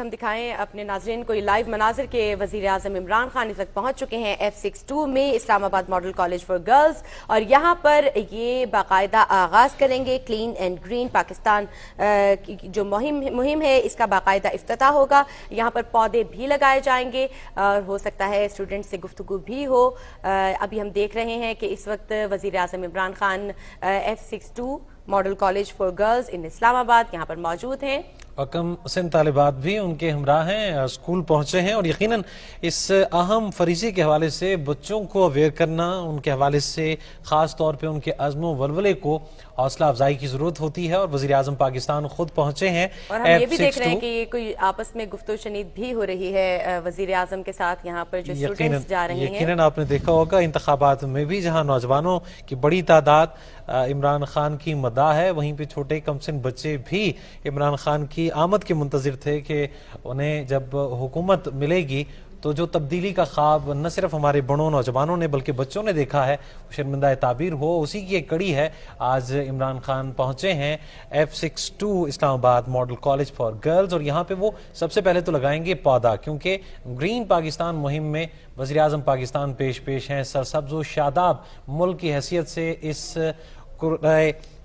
ہم دکھائیں اپنے ناظرین کو لائیو مناظر کے وزیر اعظم عمران خان اس وقت پہنچ چکے ہیں F62 میں اسلام آباد ماڈل کالج فار گرلز، اور یہاں پر یہ باقاعدہ آغاز کریں گے کلین اینڈ گرین پاکستان جو مہم ہے، اس کا باقاعدہ افتتاح ہوگا۔ یہاں پر پودے بھی لگائے جائیں گے اور ہو سکتا ہے اسٹوڈنٹ سے گفتگو بھی ہو۔ ابھی ہم دیکھ رہے ہیں کہ اس وقت وزیر اعظم Imran Khan F62 model college for girls in Islamabad یہاں پر موجود ہیں، اور کم سن طالبات بھی ان کے ہمراہ ہیں، اسکول پہنچے ہیں، اور یقیناً اس اہم فریضے کے حوالے سے بچوں کو اویئر کرنا، ان کے حوالے سے خاص طور پہ ان کے عزم و ولولے کو حوصلہ افزائی کی ضرورت ہوتی ہے، اور وزیر اعظم پاکستان خود پہنچے ہیں۔ اور ہم یہ بھی دیکھ رہے ہیں کہ کوئی آپس میں گفت و شنید بھی ہو رہی ہے وزیر اعظم کے ساتھ یہاں پر جو اسٹوڈنٹس جا رہے ہیں۔ یقیناً آپ نے دیکھا ہوگا انتخابات میں بھی جہاں نوجوانوں کی بڑی تعداد عمران خان کی مداح ہے، وہیں پہ چھوٹے کم سن بچے بھی عمران خان کی آمد کے منتظر تھے کہ انہیں جب حکومت ملے گی تو جو تبدیلی کا خواب نہ صرف ہمارے بڑوں نوجوانوں نے بلکہ بچوں نے دیکھا ہے شرمندہ تعبیر ہو، اسی کی ایک کڑی ہے۔ آج عمران خان پہنچے ہیں F62 اسلام آباد ماڈل کالج فار گرلز، اور یہاں پہ وہ سب سے پہلے تو لگائیں گے پودا، کیونکہ گرین پاکستان مہم میں وزیر اعظم پاکستان پیش ہیں۔ سرسبز و شاداب ملک کی حیثیت سے اس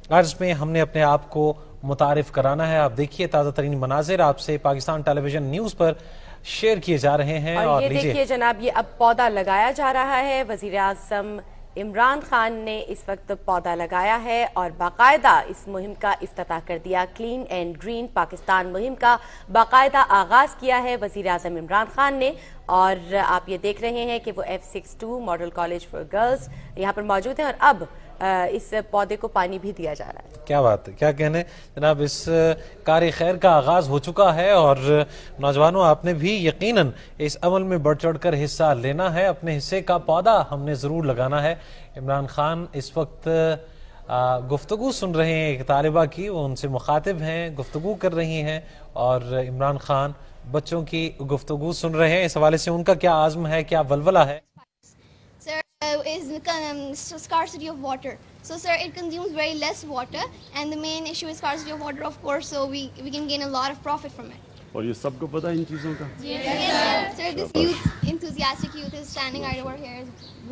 عرض میں ہم نے اپنے آپ کو متعارف کرانا ہے۔ آپ دیکھیے تازہ ترین مناظر آپ سے پاکستان ٹیلی ویژن نیوز پر شیئر کیے جا رہے ہیں، اور یہ دیکھیے جناب، یہ اب پودا لگایا جا رہا ہے۔ وزیر اعظم عمران خان نے اس وقت پودا لگایا ہے اور باقاعدہ اس مہم کا افتتاح کر دیا۔ کلین اینڈ گرین پاکستان مہم کا باقاعدہ آغاز کیا ہے وزیر اعظم عمران خان نے، اور آپ یہ دیکھ رہے ہیں کہ وہ F62 model college for girls یہاں پر موجود ہیں، اور اب اس پودے کو پانی بھی دیا جا رہا ہے۔ کیا بات ہے، کیا کہنے جناب، اس کار خیر کا آغاز ہو چکا ہے، اور نوجوانوں آپ نے بھی یقیناً اس عمل میں بڑھ چڑھ کر حصہ لینا ہے، اپنے حصے کا پودا ہم نے ضرور لگانا ہے۔ عمران خان اس وقت گفتگو سن رہے ہیں ایک طالبہ کی، وہ ان سے مخاطب ہیں، گفتگو کر رہی ہیں، اور عمران خان بچوں کی گفتگو سن رہے ہیں۔ اس حوالے سے ان کا کیا عزم ہے، کیا ولولہ ہے؟ Is scarcity of water. So sir, it consumes very less water, and the main issue is scarcity of water, of course, so we can gain a lot of profit from it. اور یہ سب کو پتہ ہے ان چیزوں کا؟ Yes sir. Sir, this youth, enthusiastic youth is standing right over here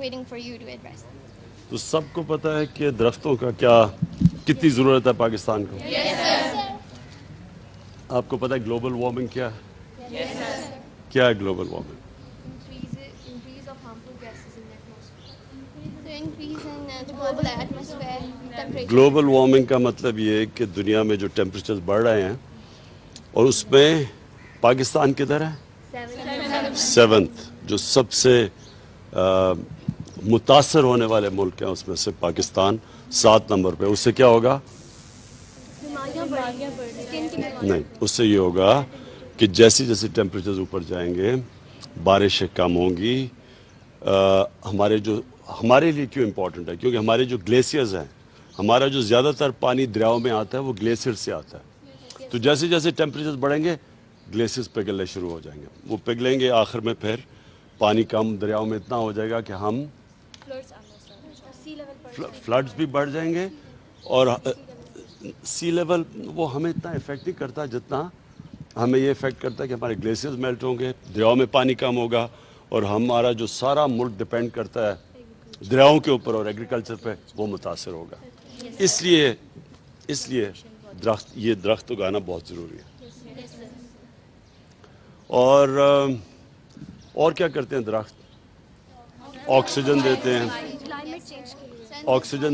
waiting for you to address. تو سب کو پتہ ہے کہ درختوں کا کیا کتنی ضرورت ہے پاکستان کو؟ Yes sir. آپ کو پتہ ہے گلوبل وارمنگ کیا ہے؟ Yes sir. کیا ہے global warming? Increase of harmful gases in the atmosphere. The increase in the global atmosphere temperature. Global warming کا مطلب یہ ہے کہ دنیا میں جو ٹیمپریچر بڑھ رہے ہیں، اور اس میں پاکستان کدھر ہے؟ 7th، جو سب سے متاثر ہونے والے ملک ہیں اس میں سے پاکستان 7 نمبر پہ۔ اس سے کیا ہوگا؟ نہیں، اس سے یہ ہوگا کہ جیسے جیسے ٹیمپریچر اوپر جائیں گے بارشیں کم ہوں گی۔ ہمارے لیے کیوں امپورٹنٹ ہے؟ کیونکہ ہمارے جو گلیشیئرز ہیں، ہمارا جو زیادہ تر پانی دریاؤں میں آتا ہے وہ گلیشیئر سے آتا ہے، تو جیسے جیسے ٹیمپریچر بڑھیں گے گلیشیئرز پگھلنے شروع ہو جائیں گے، وہ پگھلیں گے، آخر میں پھر پانی کم دریاؤں میں اتنا ہو جائے گا کہ ہم فلڈز بھی بڑھ جائیں گے، اور سی لیول وہ ہمیں اتنا افیکٹ نہیں کرتا جتنا ہمیں یہ افیکٹ کرتا ہے کہ ہمارے گلیشیئرز میلٹ ہوں گے، دریاؤں میں پانی کم ہوگا، اور ہمارا جو سارا ملک ڈیپینڈ کرتا ہے دریاؤں کے اوپر اور ایگریکلچر پہ، وہ متاثر ہوگا۔ اس لیے یہ درخت اگانا بہت ضروری ہے۔ اور کیا کرتے ہیں درخت؟ آکسیجن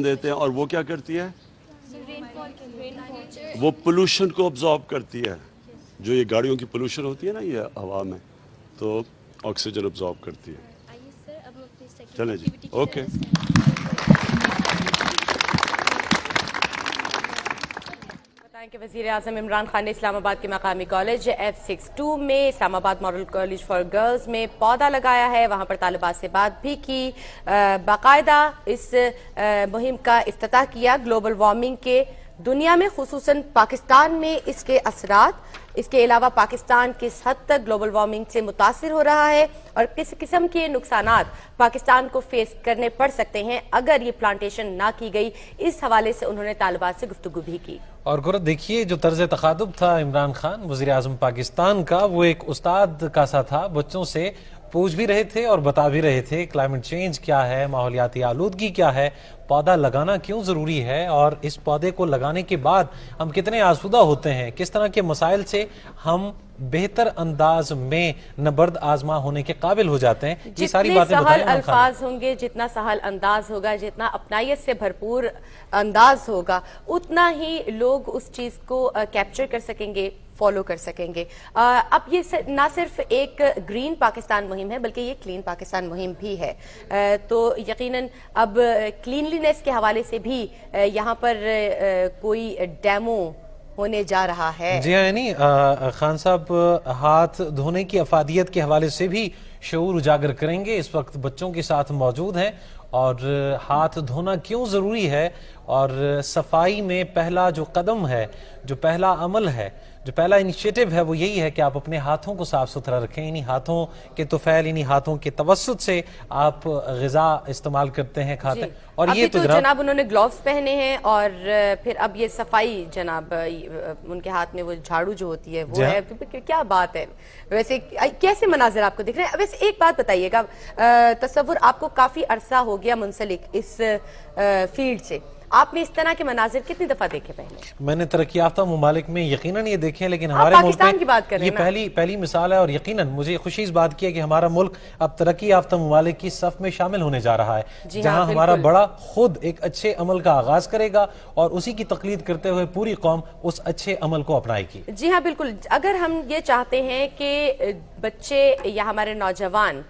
دیتے ہیں، اور وہ کیا کرتی ہے؟ وہ پولوشن کو ابزارب کرتی ہے، جو یہ گاڑیوں کی پولوشن ہوتی ہے نا یہ ہوا میں، تو آکسیجن ابزارب کرتی ہے۔ چلیں جی، اوکے۔ بتائیں کہ وزیر اعظم عمران خان نے اسلام آباد کے مقامی کالج F62 میں اسلام آباد ماڈل کالج فار گرلز میں پودا لگایا ہے، وہاں پر طالبات سے بات بھی کی، باقاعدہ اس مہم کا افتتاح کیا۔ گلوبل وارمنگ کے دنیا میں خصوصاً پاکستان میں اس کے اثرات اس کے علاوہ پاکستان کس حد تک گلوبل وارمنگ سے متاثر ہو رہا ہے اور کس قسم کے نقصانات پاکستان کو فیس کرنے پڑ سکتے ہیں اگر یہ پلانٹیشن نہ کی گئی، اس حوالے سے انہوں نے طالبات سے گفتگو بھی کی۔ اور گورت دیکھیے جو طرز تخاطب تھا عمران خان وزیر اعظم پاکستان کا، وہ ایک استاد کا سا تھا، بچوں سے پوچھ بھی رہے تھے اور بتا بھی رہے تھے کلائمیٹ چینج کیا ہے، ماحولیاتی آلودگی کیا ہے، پودا لگانا کیوں ضروری ہے، اور اس پودے کو لگانے کے بعد ہم کتنے آسودہ ہوتے ہیں، کس طرح کے مسائل سے ہم بہتر انداز میں نبرد آزما ہونے کے قابل ہو جاتے ہیں۔ یہ ساری باتیں جتنے سہل الفاظ ہوں گے، جتنا سہل انداز ہوگا، جتنا اپنائیت سے بھرپور انداز ہوگا، اتنا ہی لوگ اس چیز کو کیپچر کر سکیں گے، فالو کر سکیں گے۔ اب یہ نہ صرف ایک گرین پاکستان مہم ہے بلکہ یہ کلین پاکستان مہم بھی ہے، تو یقیناً اب کلینلینس کے حوالے سے بھی یہاں پر کوئی ڈیمو ہونے جا رہا ہے۔ جی ہاں، یعنی خان صاحب ہاتھ دھونے کی افادیت کے حوالے سے بھی شعور اجاگر کریں گے، اس وقت بچوں کے ساتھ موجود ہیں، اور ہاتھ دھونا کیوں ضروری ہے، اور صفائی میں پہلا جو قدم ہے، جو پہلا عمل ہے، جو پہلا انیشیٹو ہے، وہ یہی ہے کہ آپ اپنے ہاتھوں کو صاف ستھرا رکھیں۔ انہی ہاتھوں کے طفیل، انہی ہاتھوں کے توسط سے آپ غذا استعمال کرتے ہیں، کھاتے ہیں۔ اور یہ تو جناب انہوں نے گلوز پہنے ہیں، اور پھر اب یہ صفائی، جناب ان کے ہاتھ میں وہ جھاڑو جو ہوتی ہے وہ ہے، کیا بات ہے۔ ویسے کیسے مناظر آپ کو دکھ رہے ہیں؟ ویسے ایک بات بتائیے گا، تصور آپ کو کافی عرصہ ہو گیا منسلک اس فیلڈ سے، آپ نے اس طرح کے مناظر کتنی دفعہ دیکھے پہلے؟ میں نے ترقی یافتہ ممالک میں یقیناً یہ دیکھیں، لیکن ہمارے ملک میں یہ پہلی مثال ہے، اور یقیناً مجھے خوشی اس بات کی ہے کہ ہمارا ملک اب ترقی یافتہ ممالک کی صف میں شامل ہونے جا رہا ہے، جہاں ہمارا بڑا خود ایک اچھے عمل کا آغاز کرے گا اور اسی کی تقلید کرتے ہوئے پوری قوم اس اچھے عمل کو اپنائے گی۔ جی ہاں بالکل، اگر ہم یہ چاہتے ہیں کہ بچے یا ہمارے نوجوان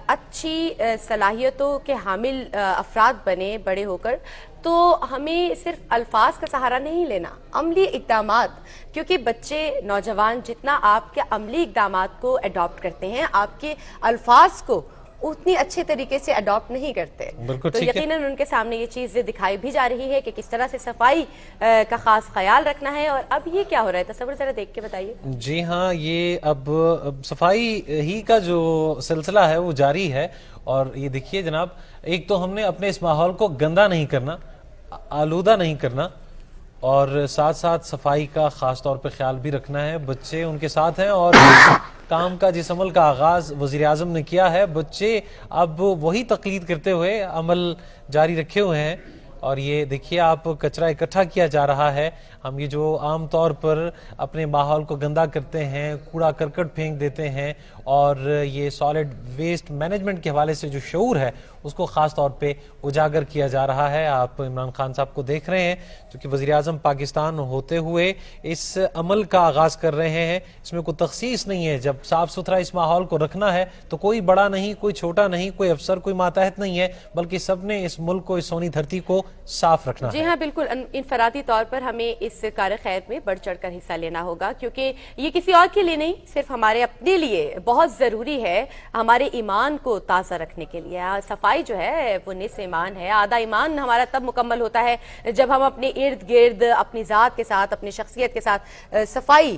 اچھی صلاحیتوں کے حامل افراد بنے بڑے ہو کر، تو ہمیں صرف الفاظ کا سہارا نہیں لینا، عملی اقدامات، کیونکہ بچے نوجوان جتنا آپ کے عملی اقدامات کو اڈاپٹ کرتے ہیں، آپ کے الفاظ کو اتنی اچھے طریقے سے اڈاپٹ نہیں کرتے، تو یقیناً ان کے سامنے یہ چیز دکھائی بھی جا رہی ہے کہ کس طرح سے صفائی کا خاص خیال رکھنا ہے۔ اور اب یہ کیا ہو رہا ہے، تصور ذرا دیکھ کے بتائیے۔ جی ہاں، یہ اب صفائی ہی کا جو سلسلہ ہے وہ جاری ہے، اور یہ دیکھیے جناب، ایک تو ہم نے اپنے اس ماحول کو گندا نہیں کرنا، آلودہ نہیں کرنا، اور ساتھ ساتھ صفائی کا خاص طور پہ خیال بھی رکھنا ہے۔ بچے ان کے ساتھ ہیں، اور کام کا جس عمل کا آغاز وزیر اعظم نے کیا ہے، بچے اب وہی تقلید کرتے ہوئے عمل جاری رکھے ہوئے ہیں۔ اور یہ دیکھیے، آپ کچرا اکٹھا کیا جا رہا ہے، ہم یہ جو عام طور پر اپنے ماحول کو گندا کرتے ہیں، کوڑا کرکٹ پھینک دیتے ہیں، اور یہ سالڈ ویسٹ مینجمنٹ کے حوالے سے جو شعور ہے اس کو خاص طور پہ اجاگر کیا جا رہا ہے۔ آپ عمران خان صاحب کو دیکھ رہے ہیں جو کہ وزیر اعظم پاکستان ہوتے ہوئے اس عمل کا آغاز کر رہے ہیں۔ اس میں کوئی تخصیص نہیں ہے، جب صاف ستھرا اس ماحول کو رکھنا ہے تو کوئی بڑا نہیں، کوئی چھوٹا نہیں، کوئی افسر، کوئی ماتحت نہیں ہے، بلکہ سب نے اس ملک کو، اس سونی دھرتی کو صاف رکھنا ہے۔ جی ہاں بالکل، انفرادی طور پر ہمیں اس کار خیر میں بڑھ چڑھ کر حصہ لینا ہوگا، کیونکہ یہ کسی اور کے لیے نہیں، صرف ہمارے اپنے لیے بہت ضروری ہے، ہمارے ایمان کو تازہ رکھنے کے لیے۔ صفائی جو ہے وہ نصف ایمان ہے، آدھا ایمان ہمارا تب مکمل ہوتا ہے جب ہم اپنے ارد گرد، اپنی ذات کے ساتھ، اپنی شخصیت کے ساتھ صفائی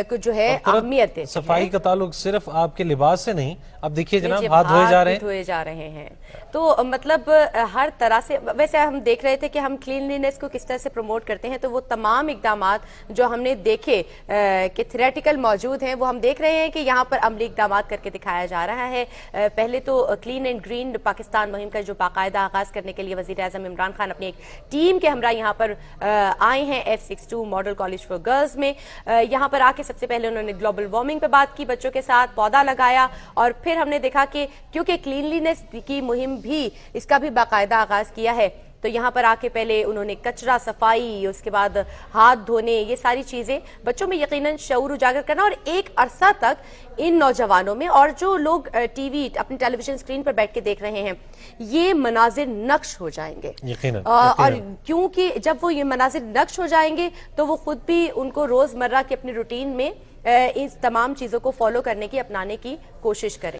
کو جو ہے اہمیت دیتے ہیں۔ صفائی کا تعلق صرف آپ کے لباس سے نہیں، اب دیکھیے جناب ہاتھ دھوئے جا رہے ہیں، تو مطلب ہر طرح سے، ویسے ہم دیکھ رہے تھے کہ ہم کلینلینس کو کس طرح سے پروموٹ کرتے ہیں، تو وہ تمام اقدامات جو ہم نے دیکھے کہ تھیوریٹیکل موجود ہیں، وہ ہم دیکھ رہے ہیں کہ یہاں پر عملی اقدامات کر کے دکھایا جا رہا ہے۔ پہلے تو کلین اینڈ گرین پاکستان مہم کا جو باقاعدہ آغاز کرنے کے لیے وزیر اعظم عمران خان اپنی ایک ٹیم کے ہمراہ یہاں پر آئے ہیں F62 model college for girls میں۔ یہاں پر آ کے سب سے پہلے انہوں نے گلوبل وارمنگ پہ بات کی، بچوں کے ساتھ پودا لگایا، اور پھر ہم نے دیکھا کہ کیونکہ کلینلینس کی مہم بھی، اس کا بھی باقاعدہ آغاز کیا ہے، تو یہاں پر آ کے پہلے انہوں نے کچرا صفائی، اس کے بعد ہاتھ دھونے، یہ ساری چیزیں بچوں میں یقیناً شعور اجاگر کرنا، اور ایک عرصہ تک ان نوجوانوں میں، اور جو لوگ ٹی وی، اپنی ٹیلی ویژن اسکرین پر بیٹھ کے دیکھ رہے ہیں، یہ مناظر نقش ہو جائیں گے، اور کیونکہ جب وہ یہ مناظر نقش ہو جائیں گے تو وہ خود بھی ان کو روز مرہ کی اپنی روٹین میں اس تمام چیزوں کو فالو کرنے کی، اپنانے کی کوشش کریں۔